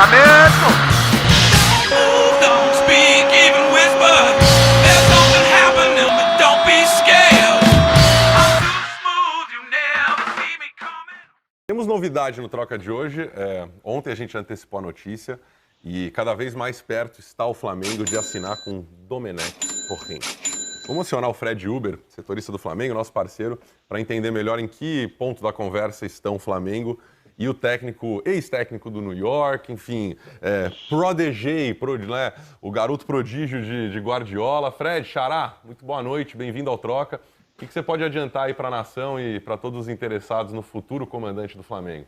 Lançamento! Don't speak, even whisper. There's something happening, but don't be scared. I'm too smooth, you never see me coming. Temos novidade no Troca de hoje. Ontem a gente antecipou a notícia e cada vez mais perto está o Flamengo de assinar com Domenech Torrent. Vamos acionar o Fred Uber, setorista do Flamengo, nosso parceiro, para entender melhor em que ponto da conversa estão o Flamengo e o técnico, ex-técnico do New York, enfim, protégé, né, o garoto prodígio de Guardiola. Fred, Xará, muito boa noite, bem-vindo ao Troca. O que você pode adiantar aí para a nação e para todos os interessados no futuro comandante do Flamengo?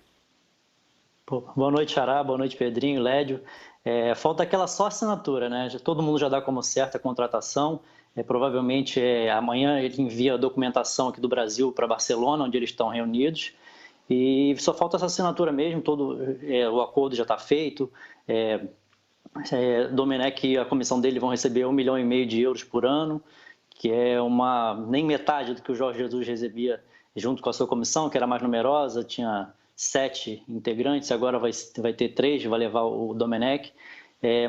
Boa noite, Xará, boa noite, Pedrinho, Lédio. Falta aquela só assinatura, né? Todo mundo já dá como certa a contratação. Provavelmente amanhã ele envia a documentação aqui do Brasil para Barcelona, onde eles estão reunidos. E só falta essa assinatura mesmo, o acordo já está feito. Domenech e a comissão dele vão receber 1,5 milhão de euros por ano, que é nem metade do que o Jorge Jesus recebia junto com a sua comissão, que era mais numerosa, tinha 7 integrantes, agora vai ter 3, vai levar o Domenech.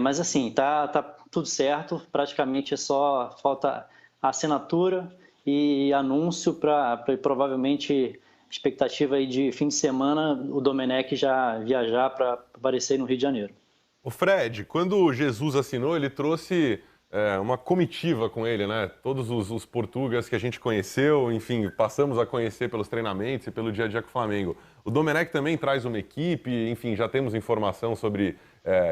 Mas assim, tá tudo certo, praticamente só falta a assinatura e anúncio para provavelmente expectativa aí de fim de semana o Domenech já viajar para aparecer no Rio de Janeiro. O Fred, quando o Jesus assinou, ele trouxe uma comitiva com ele, né? Todos os portugueses que a gente conheceu, enfim, passamos a conhecer pelos treinamentos e pelo dia a dia com o Flamengo. O Domenech também traz uma equipe, enfim, já temos informação sobre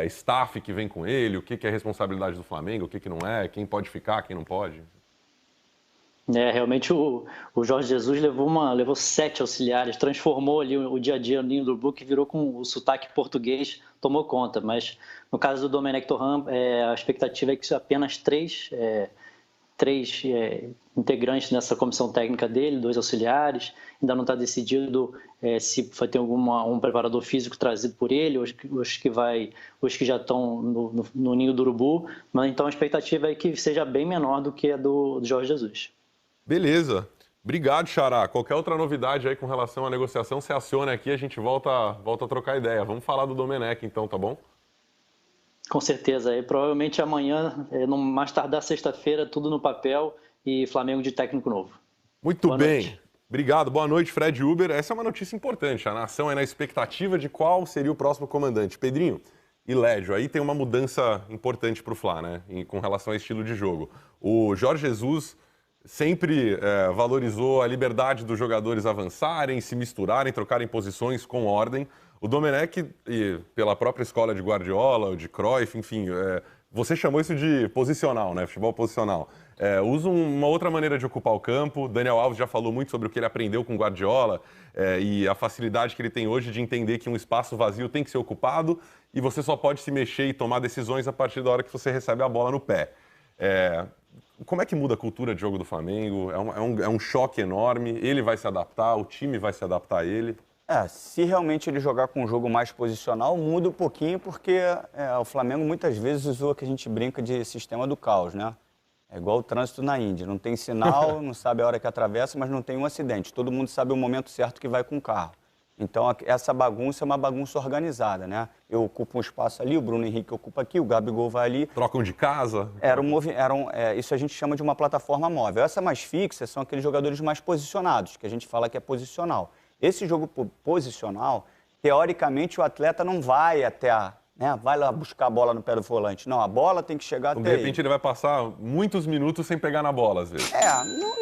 staff que vem com ele, o que é responsabilidade do Flamengo, o que não é, quem pode ficar, quem não pode. Realmente o Jorge Jesus levou 7 auxiliares, transformou ali o dia a dia no Ninho do Urubu, que virou com o sotaque português, tomou conta. Mas no caso do Domenech Torrent, a expectativa é que apenas 3 integrantes nessa comissão técnica dele, 2 auxiliares. Ainda não está decidido se vai ter um preparador físico trazido por ele, os que já estão no Ninho do Urubu. Mas então a expectativa é que seja bem menor do que a do Jorge Jesus. Beleza. Obrigado, Xará. Qualquer outra novidade aí com relação à negociação, você aciona aqui e a gente volta a trocar ideia. Vamos falar do Domenech então, tá bom? Com certeza. Provavelmente amanhã, mais tardar sexta-feira, tudo no papel e Flamengo de técnico novo. Muito Boa bem. noite. Obrigado. Boa noite, Fred Uber. Essa é uma notícia importante. A nação é na expectativa de qual seria o próximo comandante. Pedrinho e Lédio, aí tem uma mudança importante para o Fla, né? Com relação ao estilo de jogo. O Jorge Jesus sempre valorizou a liberdade dos jogadores avançarem, se misturarem, trocarem posições com ordem. O Domenech, pela própria escola de Guardiola, de Cruyff, enfim, você chamou isso de posicional, né? Futebol posicional. Usa uma outra maneira de ocupar o campo. Daniel Alves já falou muito sobre o que ele aprendeu com Guardiola e a facilidade que ele tem hoje de entender que um espaço vazio tem que ser ocupado e você só pode se mexer e tomar decisões a partir da hora que você recebe a bola no pé. Como é que muda a cultura de jogo do Flamengo? É um choque enorme. Ele vai se adaptar, o time vai se adaptar a ele. Se realmente ele jogar com um jogo mais posicional, muda um pouquinho, porque o Flamengo muitas vezes usou o que a gente brinca de sistema do caos, né? É igual o trânsito na Índia. Não tem sinal, não sabe a hora que atravessa, mas não tem um acidente. Todo mundo sabe o momento certo que vai com o carro. Então, essa bagunça é uma bagunça organizada, né? Eu ocupo um espaço ali, o Bruno Henrique ocupa aqui, o Gabigol vai ali. Trocam de casa? Isso a gente chama de uma plataforma móvel. Essa mais fixa são aqueles jogadores mais posicionados, que a gente fala que é posicional. Esse jogo posicional, teoricamente, o atleta não vai vai lá buscar a bola no pé do volante. Não, a bola tem que chegar até De repente ele vai passar muitos minutos sem pegar na bola, às vezes.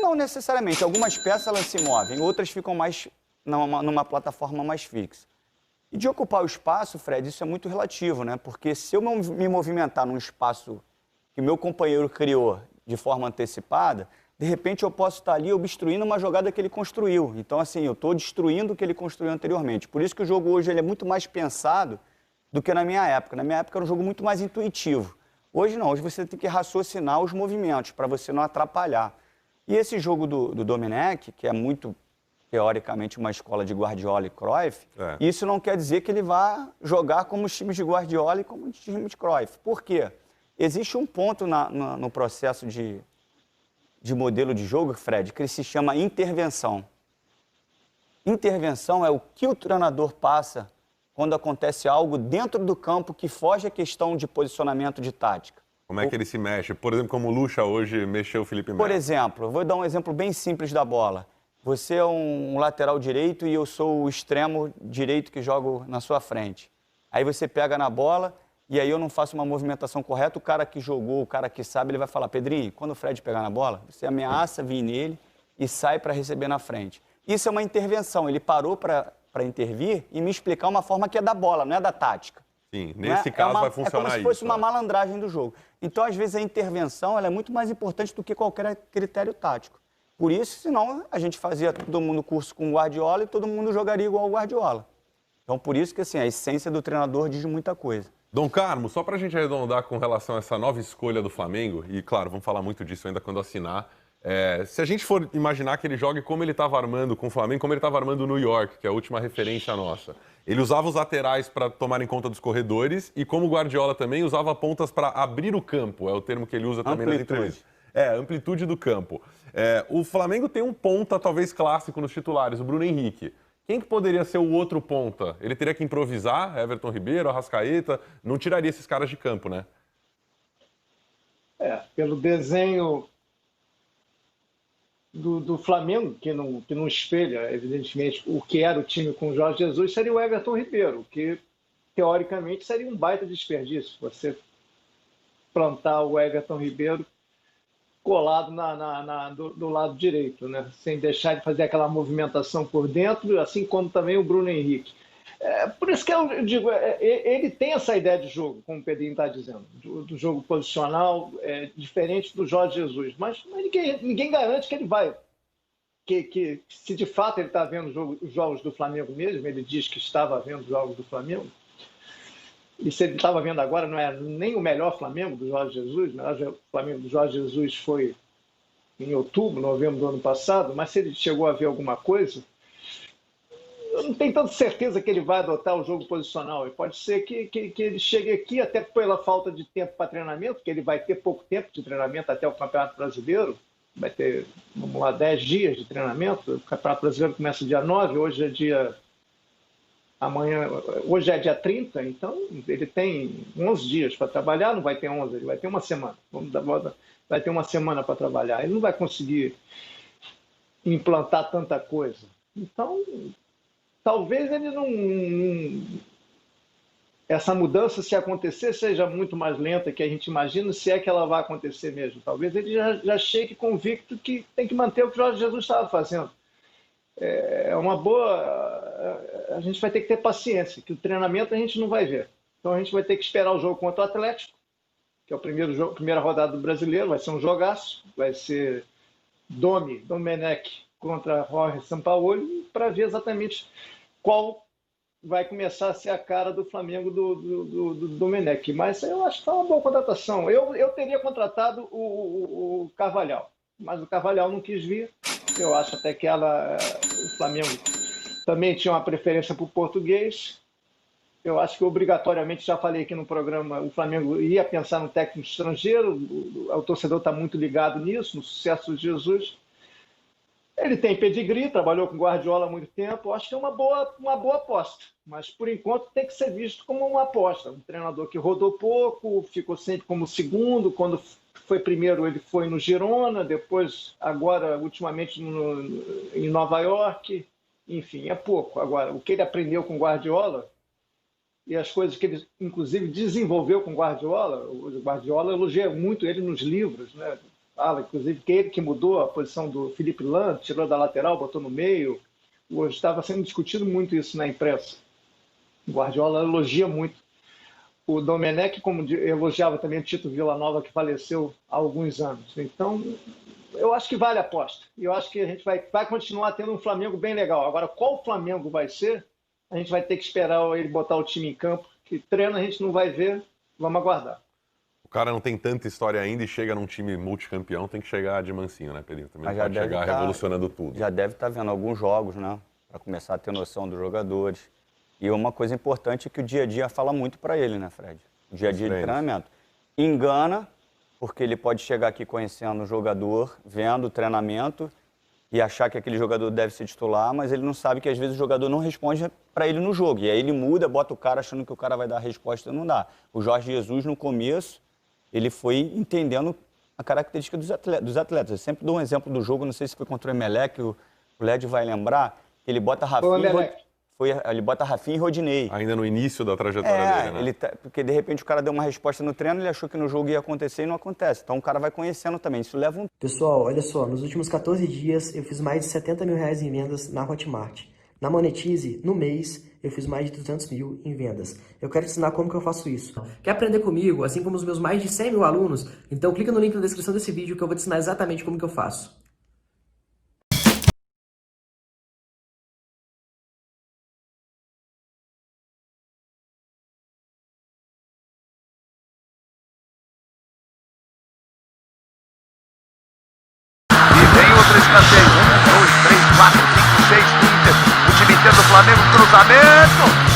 Não necessariamente. Algumas peças elas se movem, outras ficam mais numa plataforma mais fixa. E de ocupar o espaço, Fred, isso é muito relativo, né? Porque se eu me movimentar num espaço que meu companheiro criou de forma antecipada, de repente eu posso estar ali obstruindo uma jogada que ele construiu. Então, assim, eu estou destruindo o que ele construiu anteriormente. Por isso que o jogo hoje ele é muito mais pensado do que na minha época. Na minha época era um jogo muito mais intuitivo. Hoje não, hoje você tem que raciocinar os movimentos para você não atrapalhar. E esse jogo do Domenech, que é muito teoricamente uma escola de Guardiola e Cruyff, isso não quer dizer que ele vá jogar como os times de Guardiola e como os times de Cruyff. Por quê? Existe um ponto no processo de modelo de jogo, Fred, que ele se chama intervenção. Intervenção é o que o treinador passa quando acontece algo dentro do campo que foge à questão de posicionamento de tática. Como é que ele se mexe? Por exemplo, como o Lucha hoje mexeu o Felipe Melo. Por exemplo, eu vou dar um exemplo bem simples da bola. Você é um lateral direito e eu sou o extremo direito que jogo na sua frente. Aí você pega na bola e aí eu não faço uma movimentação correta, o cara que jogou, o cara que sabe, ele vai falar: Pedrinho, quando o Fred pegar na bola, você ameaça vir nele e sai para receber na frente. Isso é uma intervenção. Ele parou para intervir e me explicar uma forma que é da bola, não é da tática. Sim, nesse caso vai funcionar isso. É como se fosse isso, uma né? malandragem do jogo. Então, às vezes, a intervenção ela é muito mais importante do que qualquer critério tático. Por isso, senão, a gente fazia todo mundo curso com o Guardiola e todo mundo jogaria igual o Guardiola. Então, por isso que assim, a essência do treinador diz muita coisa. Dom Carmo, só para a gente arredondar com relação a essa nova escolha do Flamengo, e claro, vamos falar muito disso ainda quando assinar, se a gente for imaginar que ele jogue como ele estava armando com o Flamengo, como ele estava armando o New York, que é a última referência nossa. Ele usava os laterais para tomar em conta dos corredores e, como o Guardiola também, usava pontas para abrir o campo, é o termo que ele usa também nas entrevistas. Amplitude do campo. O Flamengo tem um ponta talvez clássico nos titulares, o Bruno Henrique. Quem que poderia ser o outro ponta? Ele teria que improvisar? Everton Ribeiro, Arrascaeta? Não tiraria esses caras de campo, né? Pelo desenho do Flamengo, que não espelha, evidentemente, o que era o time com o Jorge Jesus, seria o Everton Ribeiro, que, teoricamente, seria um baita desperdício. Você plantar o Everton Ribeiro colado do lado direito, né? Sem deixar de fazer aquela movimentação por dentro, assim como também o Bruno Henrique. Por isso que eu digo, ele tem essa ideia de jogo, como o Pedrinho está dizendo, do jogo posicional, diferente do Jorge Jesus. Mas ninguém garante que ele vai. Que se de fato ele está vendo os jogos do Flamengo mesmo, ele diz que estava vendo os jogos do Flamengo, e se ele estava vendo agora, não é nem o melhor Flamengo do Jorge Jesus, o melhor Flamengo do Jorge Jesus foi em outubro, novembro do ano passado, mas se ele chegou a ver alguma coisa, eu não tenho tanta certeza que ele vai adotar o jogo posicional. E pode ser que ele chegue aqui, até pela falta de tempo para treinamento, que ele vai ter pouco tempo de treinamento até o Campeonato Brasileiro, vai ter, vamos lá, 10 dias de treinamento. O Campeonato Brasileiro começa dia 9, hoje é dia... Hoje é dia 30, então ele tem 11 dias para trabalhar, não vai ter 11, ele vai ter uma semana. Vai ter uma semana para trabalhar. Ele não vai conseguir implantar tanta coisa. Então, talvez ele não... Essa mudança, se acontecer, seja muito mais lenta que a gente imagina, se é que ela vai acontecer mesmo. Talvez ele já chegue convicto que tem que manter o que o Jorge Jesus estava fazendo. É uma boa... A gente vai ter que ter paciência, que o treinamento a gente não vai ver. Então a gente vai ter que esperar o jogo contra o Atlético, que é o primeira rodada do Brasileiro, vai ser um jogaço, vai ser Domenech contra Jorge Sampaoli, para ver exatamente qual vai começar a ser a cara do Flamengo do Domenech. Mas eu acho que foi uma boa contratação. Eu teria contratado o Carvalhal, mas o Carvalhal não quis vir. Eu acho até que o Flamengo também tinha uma preferência por português. Eu acho que obrigatoriamente, já falei aqui no programa, o Flamengo ia pensar no técnico estrangeiro, o torcedor está muito ligado nisso, no sucesso de Jesus. Ele tem pedigree, trabalhou com Guardiola há muito tempo, eu acho que é uma boa aposta, mas por enquanto tem que ser visto como uma aposta. Um treinador que rodou pouco, ficou sempre como segundo, quando foi primeiro ele foi no Girona, depois agora ultimamente em Nova York, enfim, é pouco. Agora, o que ele aprendeu com Guardiola e as coisas que ele inclusive desenvolveu com Guardiola, o Guardiola elogia muito ele nos livros, né? Fala, inclusive, que ele que mudou a posição do Felipe Lan, tirou da lateral, botou no meio. Hoje estava sendo discutido muito isso na imprensa. O Guardiola elogia muito. O Domenech, como elogiava também o Tito Villanova, que faleceu há alguns anos. Então, eu acho que vale a aposta. E eu acho que a gente vai continuar tendo um Flamengo bem legal. Agora, qual Flamengo vai ser, a gente vai ter que esperar ele botar o time em campo. Que treino a gente não vai ver, vamos aguardar. O cara não tem tanta história ainda e chega num time multicampeão, tem que chegar de mansinho, né, Pedrinho? Também pode chegar revolucionando tudo. Já deve estar vendo alguns jogos, né? Para começar a ter noção dos jogadores. E uma coisa importante é que o dia a dia fala muito para ele, né, Fred? O dia a dia de treinamento. Engana, porque ele pode chegar aqui conhecendo o jogador, vendo o treinamento e achar que aquele jogador deve ser titular, mas ele não sabe que às vezes o jogador não responde para ele no jogo. E aí ele muda, bota o cara achando que o cara vai dar a resposta e não dá. O Jorge Jesus, no começo, ele foi entendendo a característica dos atletas. Eu sempre dou um exemplo do jogo, não sei se foi contra o Emelec, o Led vai lembrar, ele bota ele bota Rafinha e Rodinei. Ainda no início da trajetória dele, né? Porque de repente o cara deu uma resposta no treino, ele achou que no jogo ia acontecer e não acontece. Então o cara vai conhecendo também. Isso leva um... Pessoal, olha só, nos últimos 14 dias eu fiz mais de 70 mil reais em vendas na Hotmart. Na Monetize, no mês, eu fiz mais de 200 mil em vendas. Eu quero te ensinar como que eu faço isso. Quer aprender comigo, assim como os meus mais de 100 mil alunos? Então clica no link na descrição desse vídeo que eu vou te ensinar exatamente como que eu faço. Vem outro escanteio. 1, 2, 3, 4, 5, 6, Inter. O time inteiro do Flamengo, cruzamento.